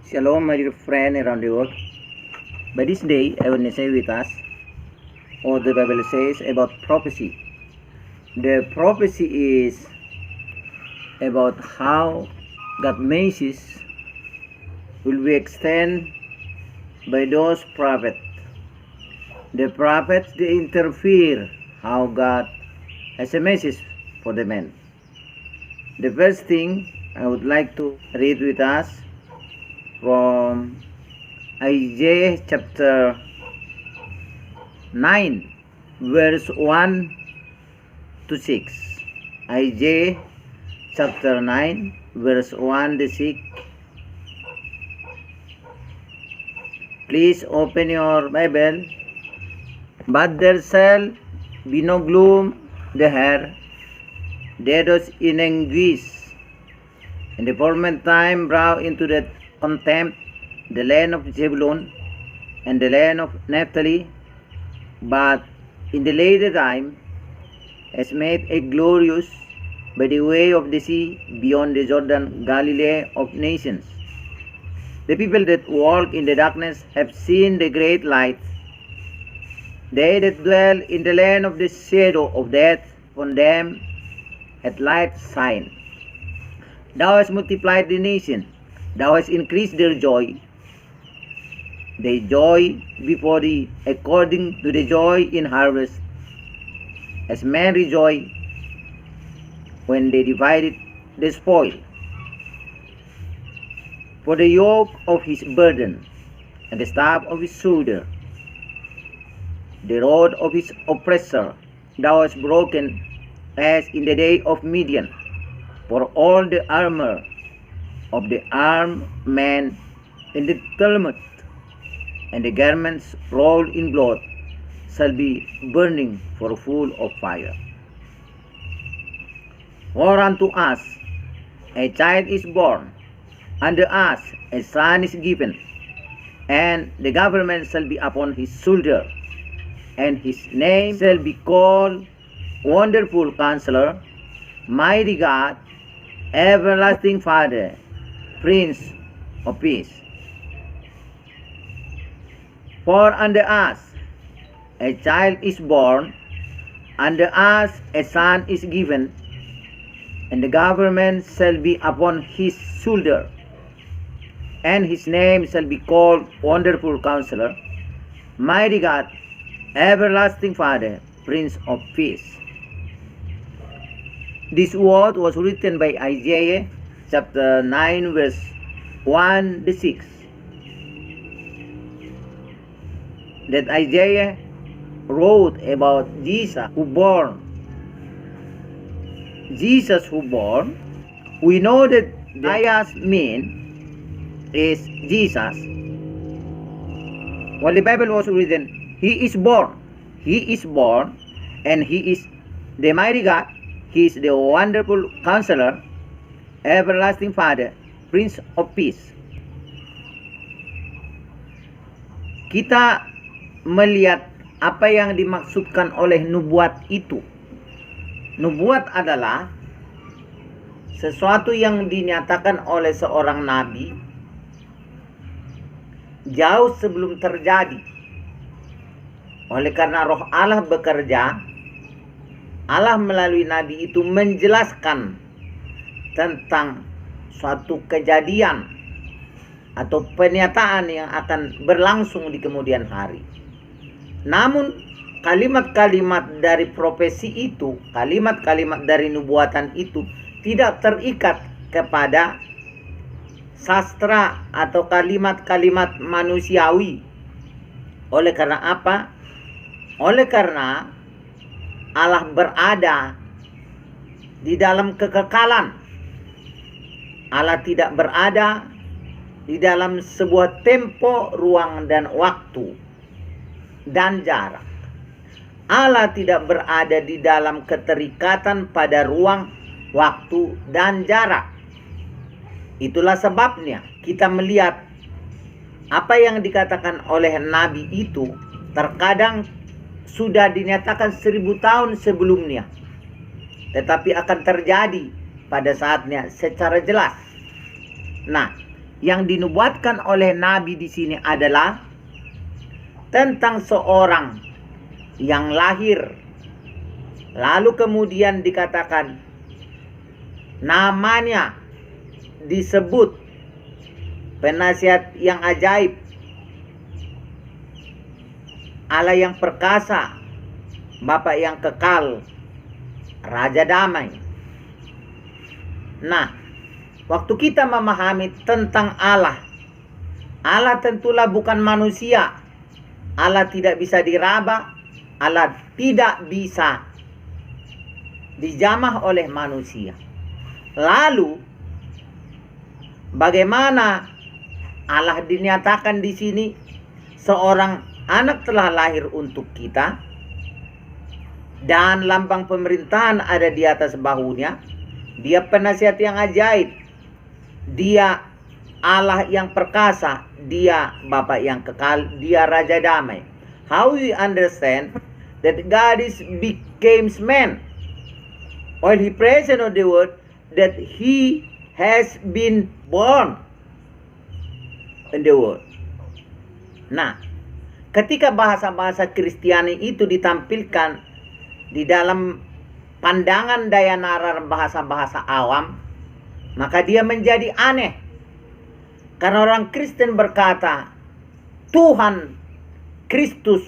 Shalom, my dear friend around the world. By this day, I want to share with us what the Bible says about prophecy. The prophecy is about how God's message will be extended by those prophets. The prophets, they interfere how God has a message for the man. The first thing I would like to read with us from Isaiah chapter 9 verse 1 to 6. Isaiah chapter 9 verse 1 to 6. Please open your Bible. But there shall be no gloom there, that was in anguish, and the former time brought into the contempt the land of Zebulun and the land of Naphtali, but in the later time has made a glorious by the way of the sea beyond the Jordan, Galilee of nations. The people that walk in the darkness have seen the great light. They that dwell in the land of the shadow of death, upon them hath light shine. Thou hast multiplied the nation, thou hast increased their joy. They joy before thee according to the joy in harvest, as men rejoice when they divided the spoil. For the yoke of his burden and the staff of his shoulder, the rod of his oppressor, thou hast broken, as in the day of Midian. For all the armor of the armed man in the tumult, and the garments rolled in blood, shall be burning for full of fire. For unto us a child is born, unto us a son is given, and the government shall be upon his shoulder, and his name shall be called Wonderful Counselor, Mighty God, Everlasting Father, Prince of Peace. For unto us a child is born, unto us a son is given, and the government shall be upon his shoulder, and his name shall be called Wonderful Counselor, Mighty God, Everlasting Father, Prince of Peace. This word was written by Isaiah chapter 9 verse 1 to 6. That Isaiah wrote about Jesus who born. Jesus who born. We know that Isaiah's mean is Jesus. When the Bible was written, He is born. He is born, and He is the mighty God. He is the wonderful counselor, everlasting Father, Prince of Peace. Kita melihat apa yang dimaksudkan oleh nubuat itu. Nubuat adalah sesuatu yang dinyatakan oleh seorang nabi jauh sebelum terjadi. Oleh karena roh Allah bekerja, Allah melalui nabi itu menjelaskan tentang suatu kejadian atau pernyataan yang akan berlangsung di kemudian hari. Namun kalimat-kalimat dari profesi itu, kalimat-kalimat dari nubuatan itu tidak terikat kepada sastra atau kalimat-kalimat manusiawi. Oleh karena apa? Oleh karena Allah berada di dalam kekekalan. Allah tidak berada di dalam sebuah tempo, ruang, dan waktu, dan jarak. Allah tidak berada di dalam keterikatan pada ruang, waktu, dan jarak. Itulah sebabnya kita melihat apa yang dikatakan oleh Nabi itu terkadang sudah dinyatakan 1000 tahun sebelumnya, tetapi akan terjadi pada saatnya secara jelas. Nah, yang dinubuatkan oleh Nabi di sini adalah tentang seorang yang lahir. Lalu kemudian dikatakan namanya disebut penasihat yang ajaib, Allah yang perkasa, Bapa yang kekal, Raja damai. Nah, waktu kita memahami tentang Allah, Allah tentulah bukan manusia. Allah tidak bisa diraba, Allah tidak bisa dijamah oleh manusia. Lalu bagaimana Allah dinyatakan di sini? Seorang anak telah lahir untuk kita, dan lambang pemerintahan ada di atas bahunya. Dia penasihat yang ajaib, dia Allah yang perkasa, dia Bapa yang kekal, dia Raja damai. How we understand that God is became man while he present on the world, that he has been born in the world. Nah, ketika bahasa-bahasa Kristiani itu ditampilkan di dalam pandangan daya nalar bahasa-bahasa awam, maka dia menjadi aneh. Karena orang Kristen berkata, Tuhan Kristus,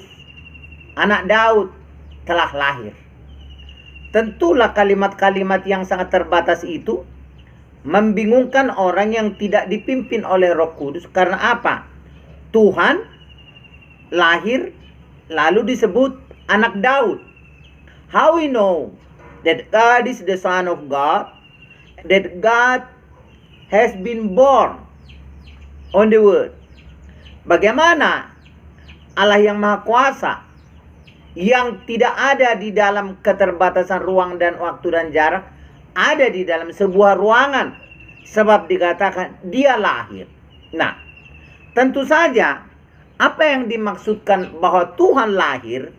anak Daud, telah lahir. Tentulah kalimat-kalimat yang sangat terbatas itu membingungkan orang yang tidak dipimpin oleh Roh Kudus. Karena apa? Tuhan lahir lalu disebut anak Daud. How we know that God is the Son of God, that God has been born on the world? Bagaimana Allah yang Maha Kuasa, yang tidak ada di dalam keterbatasan ruang dan waktu dan jarak, ada di dalam sebuah ruangan, sebab dikatakan dia lahir. Nah, tentu saja apa yang dimaksudkan bahwa Tuhan lahir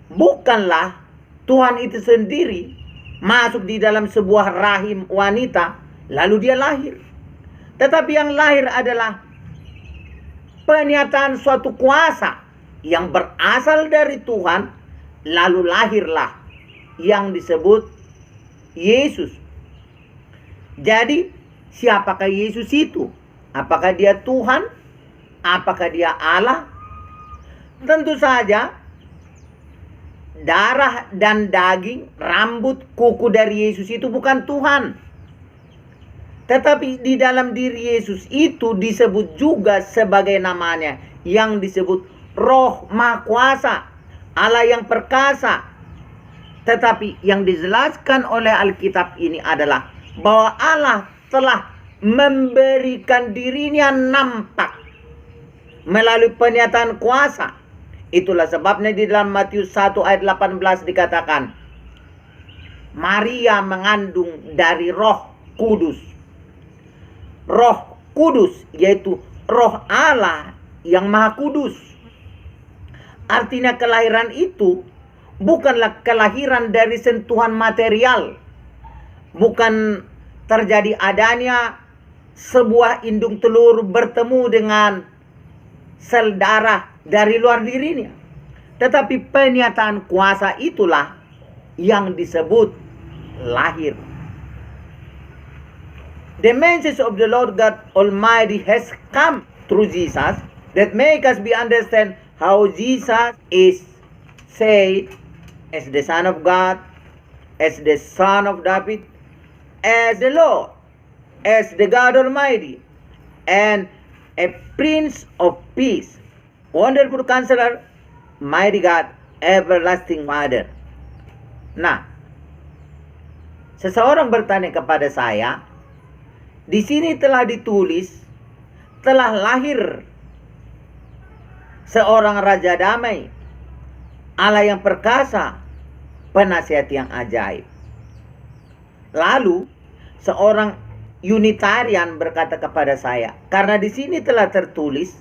bukanlah Tuhan itu sendiri masuk di dalam sebuah rahim wanita lalu dia lahir. Tetapi yang lahir adalah pernyataan suatu kuasa yang berasal dari Tuhan, lalu lahirlah yang disebut Yesus. Jadi siapakah Yesus itu? Apakah dia Tuhan? Apakah dia Allah? Tentu saja darah dan daging, rambut, kuku dari Yesus itu bukan Tuhan. Tetapi di dalam diri Yesus itu disebut juga sebagai namanya, yang disebut Roh Maha Kuasa, Allah yang perkasa. Tetapi yang dijelaskan oleh Alkitab ini adalah bahwa Allah telah memberikan dirinya nampak melalui pernyataan kuasa. Itulah sebabnya di dalam Matius 1 ayat 18 dikatakan, Maria mengandung dari Roh Kudus. Roh Kudus yaitu Roh Allah yang Maha Kudus. Artinya kelahiran itu bukanlah kelahiran dari sentuhan material. Bukan terjadi adanya sebuah indung telur bertemu dengan sel darah dari luar dirinya. Tetapi pernyataan kuasa itulah yang disebut lahir. The message of the Lord God Almighty has come through Jesus, that make us be understand how Jesus is said as the Son of God, as the Son of David, as the Lord, as the God Almighty, and a Prince of Peace, Wonderful Counselor, Mighty God, Everlasting Father. Nah, seseorang bertanya kepada saya, di sini telah ditulis, telah lahir seorang Raja damai, Allah yang perkasa, penasihat yang ajaib. Lalu seorang Unitarian berkata kepada saya, karena di sini telah tertulis,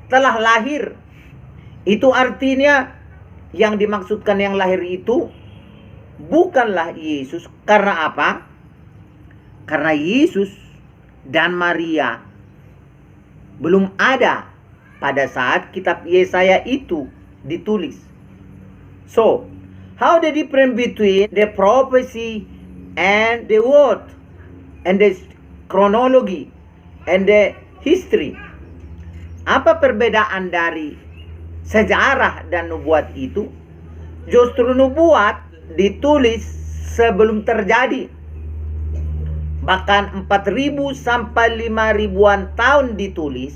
telah lahir. Itu artinya yang dimaksudkan yang lahir itu bukanlah Yesus. Karena apa? Karena Yesus dan Maria belum ada pada saat kitab Yesaya itu ditulis. So, how the difference between the prophecy and the word and the chronology and the history? Apa perbedaan dari sejarah dan nubuat itu? Justru nubuat ditulis sebelum terjadi. Bahkan 4.000 sampai 5.000-an tahun ditulis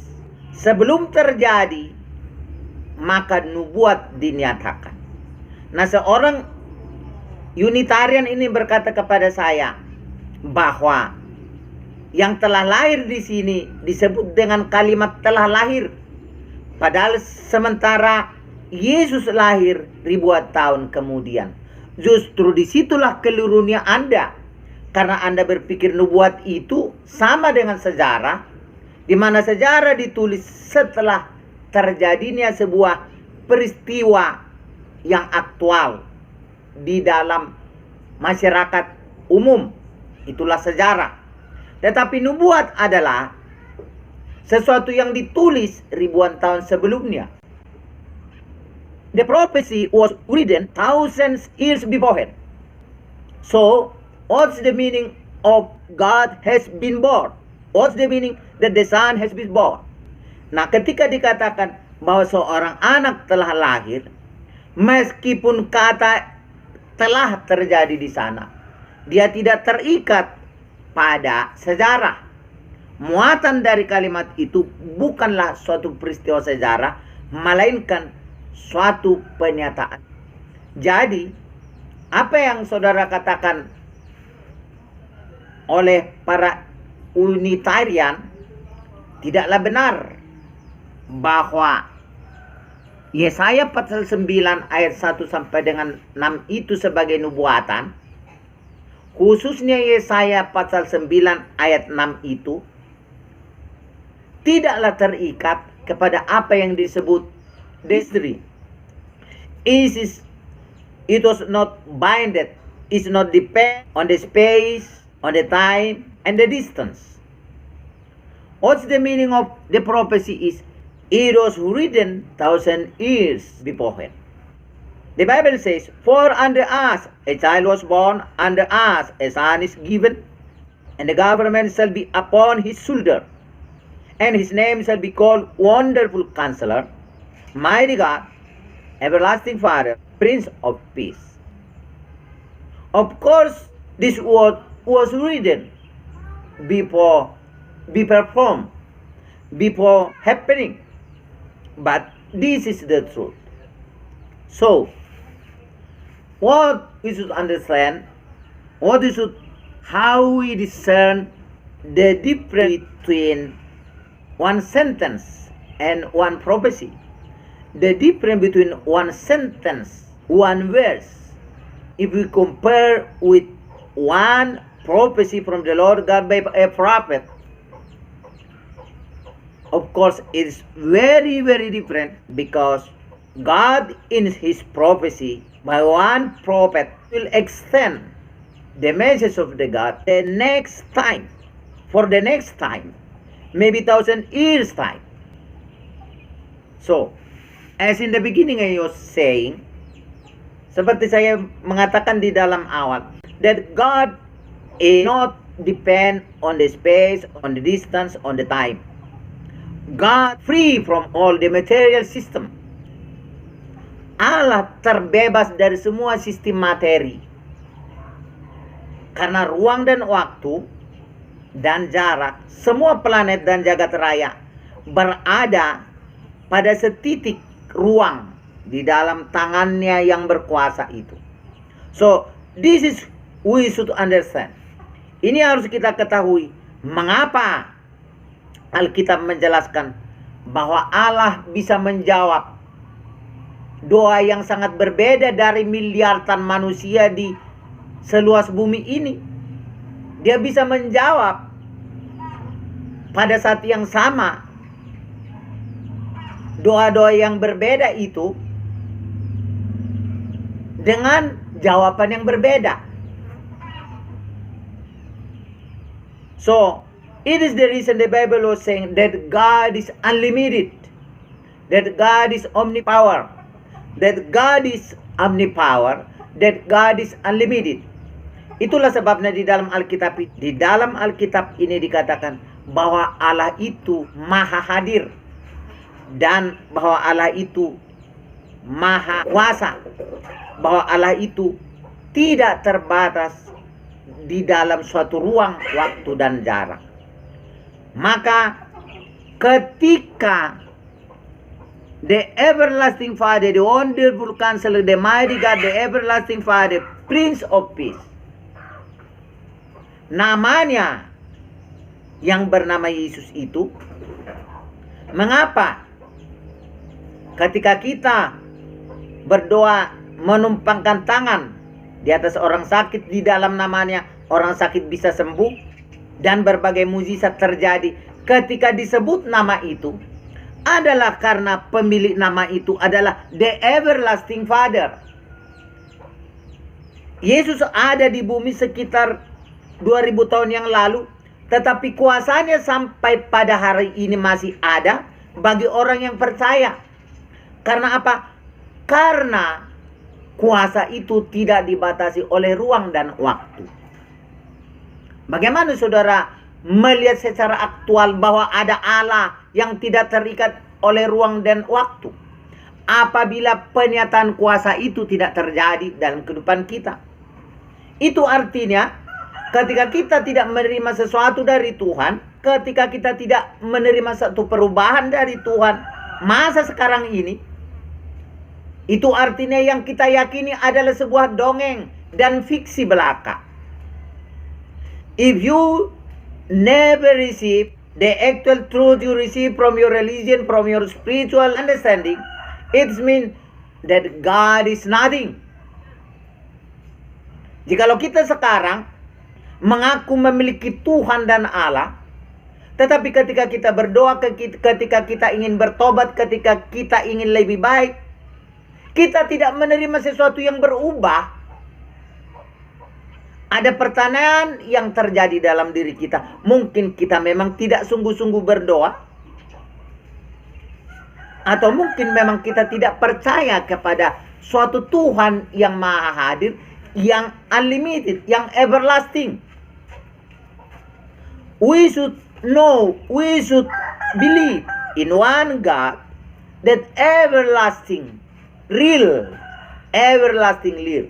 sebelum terjadi, maka nubuat dinyatakan. Nah, seorang Unitarian ini berkata kepada saya bahwa yang telah lahir di sini disebut dengan kalimat telah lahir. Padahal sementara Yesus lahir ribuan tahun kemudian. Justru disitulah kelirunya Anda. Karena Anda berpikir nubuat itu sama dengan sejarah, di mana sejarah ditulis setelah terjadinya sebuah peristiwa yang aktual di dalam masyarakat umum. Itulah sejarah. Tetapi nubuat adalah sesuatu yang ditulis ribuan tahun sebelumnya. The prophecy was written thousands years beforehand. So, what's the meaning of God has been born? What's the meaning that the Son has been born? Nah, ketika dikatakan bahwa seorang anak telah lahir, meskipun kata telah terjadi di sana, dia tidak terikat pada sejarah. Muatan dari kalimat itu bukanlah suatu peristiwa sejarah, melainkan suatu pernyataan. Jadi, apa yang saudara katakan oleh para Unitarian tidaklah benar bahwa Yesaya pasal 9 ayat 1 sampai dengan 6 itu sebagai nubuatan. Khususnya Yesaya pasal 9 ayat 6 itu tidaklah terikat kepada apa yang disebut history. It was not binded. It not depend on the space, on the time, and the distance. What's the meaning of the prophecy is, it was written 1,000 years beforehand. The Bible says, for unto us a child was born, unto us a son is given, and the government shall be upon his shoulder, and his name shall be called Wonderful Counselor, Mighty God, Everlasting Father, Prince of Peace. Of course, this word was written before be performed, before happening. But this is the truth. So, what we should understand, how we discern the difference between one sentence and one prophecy. The difference between one sentence, one verse, if we compare with one prophecy from the Lord God by a prophet, of course it is very, very different, because God in his prophecy by one prophet will extend the message of the God the next time, for the next time, maybe 1,000 years time. So, as in the beginning I was saying, seperti saya mengatakan di dalam awal, that God is not depend on the space, on the distance, on the time. God free from all the material system. Allah terbebas dari semua sistem materi. Karena ruang dan waktu dan jarak, semua planet dan jagat raya berada pada setitik ruang di dalam tangannya yang berkuasa itu. So, this is we should understand. Ini harus kita ketahui mengapa Alkitab menjelaskan bahwa Allah bisa menjawab doa yang sangat berbeda dari miliaran manusia di seluas bumi ini. Dia bisa menjawab pada saat yang sama doa-doa yang berbeda itu dengan jawaban yang berbeda. So, It is the reason the Bible was saying that God is unlimited, that God is omnipower, that God is omnipower, that God is unlimited. Itulah sebabnya di dalam Alkitab ini dikatakan bahwa Allah itu maha hadir dan bahwa Allah itu maha kuasa, bahwa Allah itu tidak terbatas di dalam suatu ruang, waktu, dan jarak. Maka ketika the everlasting Father, the wonderful Counselor, the mighty God, the everlasting Father, Prince of Peace, namanya yang bernama Yesus itu, mengapa ketika kita berdoa menumpangkan tangan di atas orang sakit, di dalam namanya orang sakit bisa sembuh dan berbagai mukjizat terjadi ketika disebut nama itu, adalah karena pemilik nama itu adalah the everlasting Father. Yesus ada di bumi sekitar 2000 tahun yang lalu, tetapi kuasanya sampai pada hari ini masih ada bagi orang yang percaya. Karena apa? Karena kuasa itu tidak dibatasi oleh ruang dan waktu. Bagaimana saudara melihat secara aktual bahwa ada Allah yang tidak terikat oleh ruang dan waktu apabila penyataan kuasa itu tidak terjadi dalam kehidupan kita? Itu artinya ketika kita tidak menerima sesuatu dari Tuhan, ketika kita tidak menerima satu perubahan dari Tuhan masa sekarang ini, itu artinya yang kita yakini adalah sebuah dongeng dan fiksi belaka. If you never receive the actual truth you receive from your religion, from your spiritual understanding, it means that God is nothing. Jikalau kita sekarang mengaku memiliki Tuhan dan Allah, tetapi ketika kita berdoa, ketika kita ingin bertobat, ketika kita ingin lebih baik, kita tidak menerima sesuatu yang berubah, ada pertanyaan yang terjadi dalam diri kita. Mungkin kita memang tidak sungguh-sungguh berdoa, atau mungkin memang kita tidak percaya kepada suatu Tuhan yang maha hadir, yang unlimited, yang everlasting. We should know, we should believe in one God that everlasting, real, everlasting real.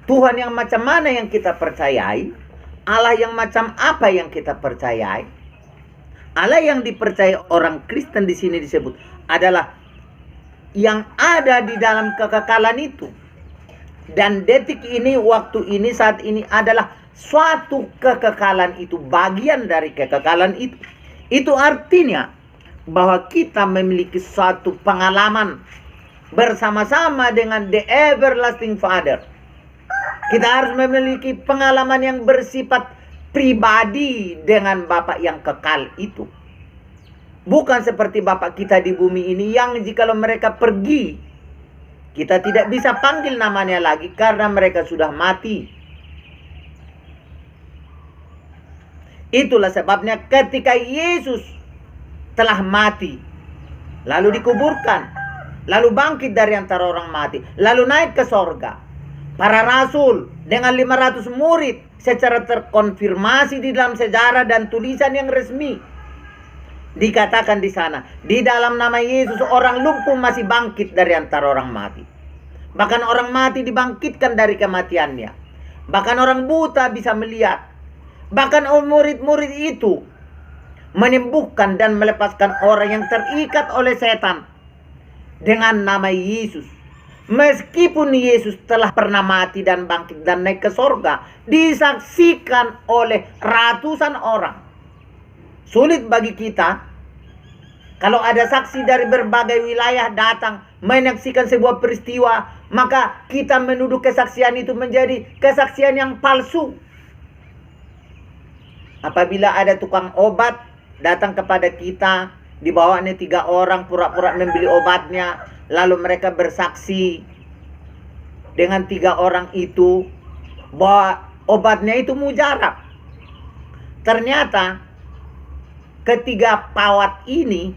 Tuhan yang macam mana yang kita percayai? Allah yang macam apa yang kita percayai? Allah yang dipercayai orang Kristen di sini disebut adalah yang ada di dalam kekekalan itu. Dan detik ini, waktu ini, saat ini adalah suatu kekekalan itu, bagian dari kekekalan itu. Itu artinya bahwa kita memiliki suatu pengalaman bersama-sama dengan the everlasting Father. Kita harus memiliki pengalaman yang bersifat pribadi dengan Bapa yang kekal itu. Bukan seperti Bapa kita di bumi ini yang jikalau mereka pergi, kita tidak bisa panggil namanya lagi karena mereka sudah mati. Itulah sebabnya ketika Yesus telah mati, lalu dikuburkan, lalu bangkit dari antara orang mati, lalu naik ke sorga, para rasul dengan 500 murid secara terkonfirmasi di dalam sejarah dan tulisan yang resmi dikatakan di sana, di dalam nama Yesus orang lumpuh masih bangkit dari antara orang mati. Bahkan orang mati dibangkitkan dari kematiannya. Bahkan orang buta bisa melihat. Bahkan murid-murid itu menyembuhkan dan melepaskan orang yang terikat oleh setan dengan nama Yesus. Meskipun Yesus telah pernah mati dan bangkit dan naik ke sorga, disaksikan oleh ratusan orang. Sulit bagi kita kalau ada saksi dari berbagai wilayah datang menyaksikan sebuah peristiwa, maka kita menuduh kesaksian itu menjadi kesaksian yang palsu. Apabila ada tukang obat datang kepada kita, dibawanya 3 orang pura-pura membeli obatnya, lalu mereka bersaksi dengan 3 orang itu bahwa obatnya itu mujarab. ternyata ketiga pawat ini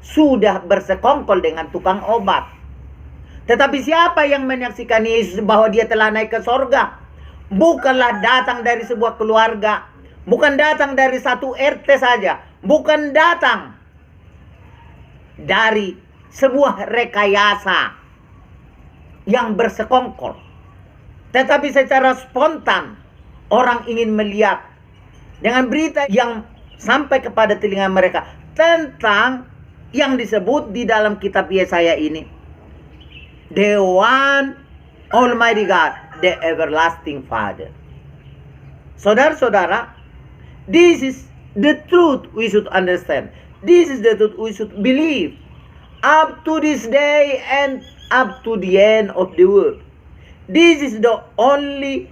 sudah bersekongkol dengan tukang obat. Tetapi siapa yang menyaksikan Yesus bahwa dia telah naik ke sorga? Bukanlah datang dari sebuah keluarga, bukan datang dari satu RT saja, bukan datang dari sebuah rekayasa yang bersekongkol, tetapi secara spontan orang ingin melihat dengan berita yang sampai kepada telinga mereka tentang yang disebut di dalam kitab Yesaya ini, the one Almighty God, the everlasting Father. Saudara-saudara, this is the truth we should understand. This is the truth we should believe up to this day and up to the end of the world. This is the only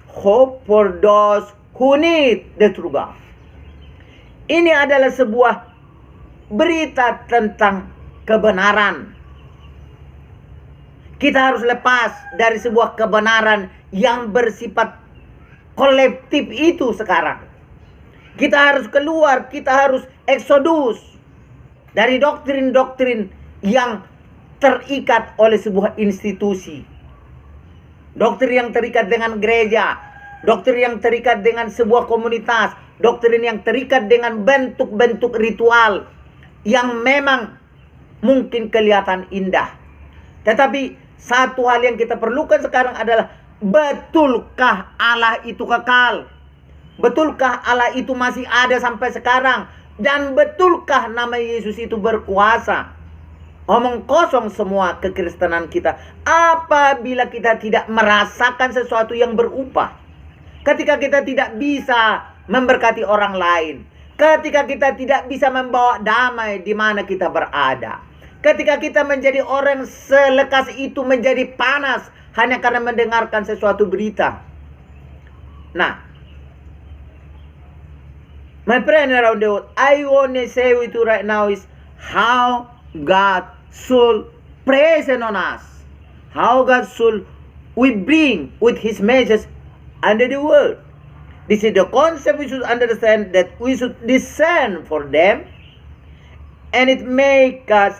hope for those who need the true God. Ini adalah sebuah berita tentang kebenaran. Kita harus lepas dari sebuah kebenaran yang bersifat kolektif itu sekarang. Kita harus keluar, kita harus eksodus dari doktrin-doktrin yang terikat oleh sebuah institusi. Doktrin yang terikat dengan gereja, doktrin yang terikat dengan sebuah komunitas, doktrin yang terikat dengan bentuk-bentuk ritual yang memang mungkin kelihatan indah. Tetapi satu hal yang kita perlukan sekarang adalah, betulkah Allah itu kekal? Betulkah Allah itu masih ada sampai sekarang? Dan betulkah nama Yesus itu berkuasa? Omong kosong semua kekristenan kita apabila kita tidak merasakan sesuatu yang berubah. Ketika kita tidak bisa memberkati orang lain, ketika kita tidak bisa membawa damai di mana kita berada, ketika kita menjadi orang selekas itu menjadi panas hanya karena mendengarkan sesuatu berita. Nah, my friend around the world, I want to say with you right now is how God should present on us. How God should we bring with His message under the world. This is the concept we should understand, that we should discern for them, and it make us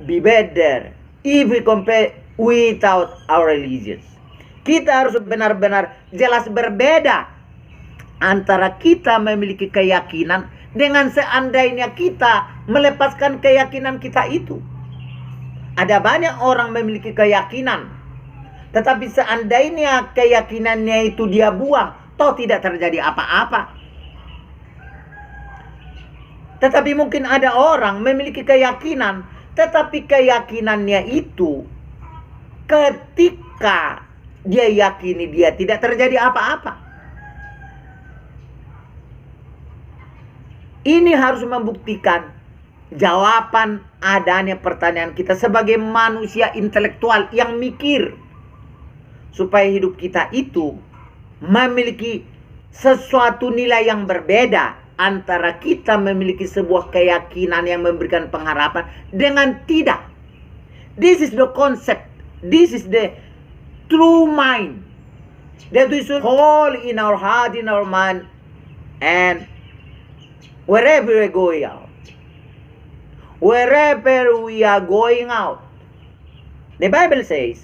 be better if we compare without our religions. Kita harus benar-benar jelas berbeda antara kita memiliki keyakinan dengan seandainya kita melepaskan keyakinan kita itu. Ada banyak orang memiliki keyakinan, tetapi seandainya keyakinannya itu dia buang, toh tidak terjadi apa-apa. Tetapi mungkin ada orang memiliki keyakinan, tetapi keyakinannya itu ketika dia yakini dia tidak terjadi apa-apa. Ini harus membuktikan jawaban adanya pertanyaan kita sebagai manusia intelektual yang mikir, supaya hidup kita itu memiliki sesuatu nilai yang berbeda antara kita memiliki sebuah keyakinan yang memberikan pengharapan dengan tidak. This is the concept. This is the true mind that we should hold in our heart, in our mind, and wherever we go out. Wherever we are going out. The Bible says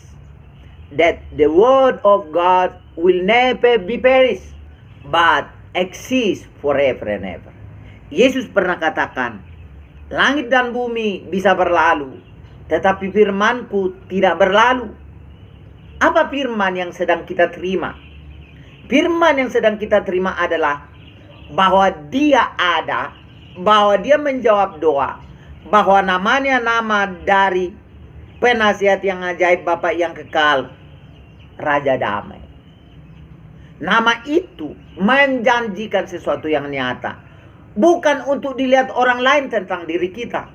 that the word of God will never be perished, but exist forever and ever. Yesus pernah katakan, langit dan bumi bisa berlalu, tetapi firmanku tidak berlalu. Apa firman yang sedang kita terima? Firman yang sedang kita terima adalah bahwa dia ada, bahwa dia menjawab doa, bahwa namanya nama dari penasihat yang ajaib, Bapa yang kekal, Raja Damai. Nama itu menjanjikan sesuatu yang nyata, bukan untuk dilihat orang lain tentang diri kita,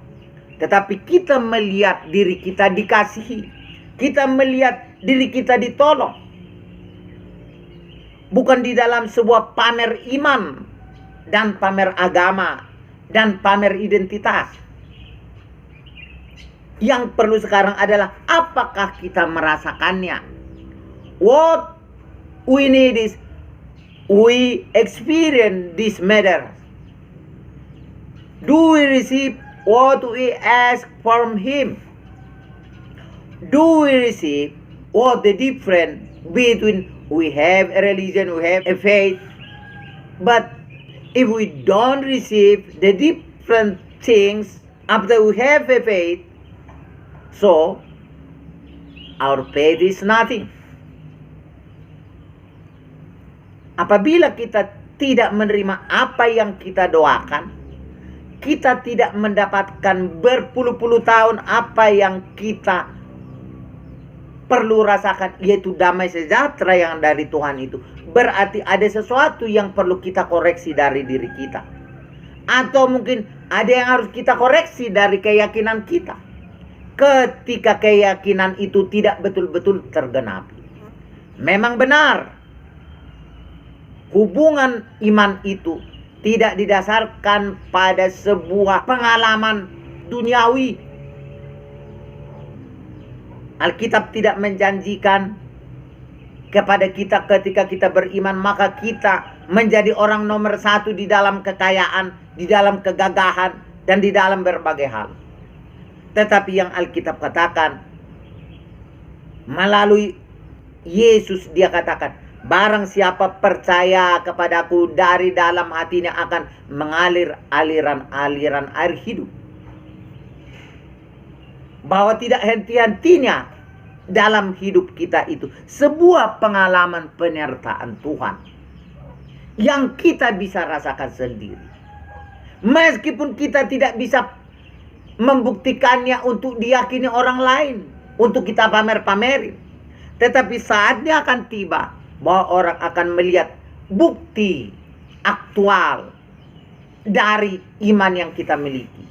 tetapi kita melihat diri kita dikasihi, kita melihat diri kita ditolong, bukan di dalam sebuah pamer iman dan pamer agama dan pamer identitas. Yang perlu sekarang adalah apakah kita merasakannya. What we need is we experience this matter? Do we receive what we ask from Him? Do we receive what the difference between we have a religion, we have a faith, but if we don't receive the different things after we have a faith, so our faith is nothing. Apabila kita tidak menerima apa yang kita doakan, kita tidak mendapatkan berpuluh-puluh tahun apa yang kita perlu rasakan, yaitu damai sejahtera yang dari Tuhan itu. Berarti ada sesuatu yang perlu kita koreksi dari diri kita. Atau mungkin ada yang harus kita koreksi dari keyakinan kita. Ketika keyakinan itu tidak betul-betul tergenapi. Memang benar, hubungan iman itu tidak didasarkan pada sebuah pengalaman duniawi. Alkitab tidak menjanjikan kepada kita ketika kita beriman maka kita menjadi orang nomor satu di dalam kekayaan, di dalam kegagahan, dan di dalam berbagai hal. Tetapi yang Alkitab katakan, melalui Yesus dia katakan, barang siapa percaya kepadaku, dari dalam hatinya akan mengalir aliran-aliran air hidup. Bahwa tidak henti-hentinya dalam hidup kita itu sebuah pengalaman penyertaan Tuhan yang kita bisa rasakan sendiri. Meskipun kita tidak bisa membuktikannya untuk diyakini orang lain, untuk kita pamer-pamerin, tetapi saatnya akan tiba bahwa orang akan melihat bukti aktual dari iman yang kita miliki.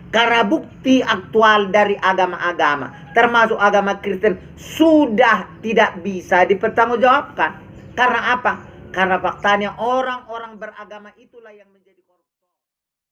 Karena bukti aktual dari agama-agama, termasuk agama Kristen, sudah tidak bisa dipertanggungjawabkan. Karena apa? Karena faktanya orang-orang beragama itulah yang menjadi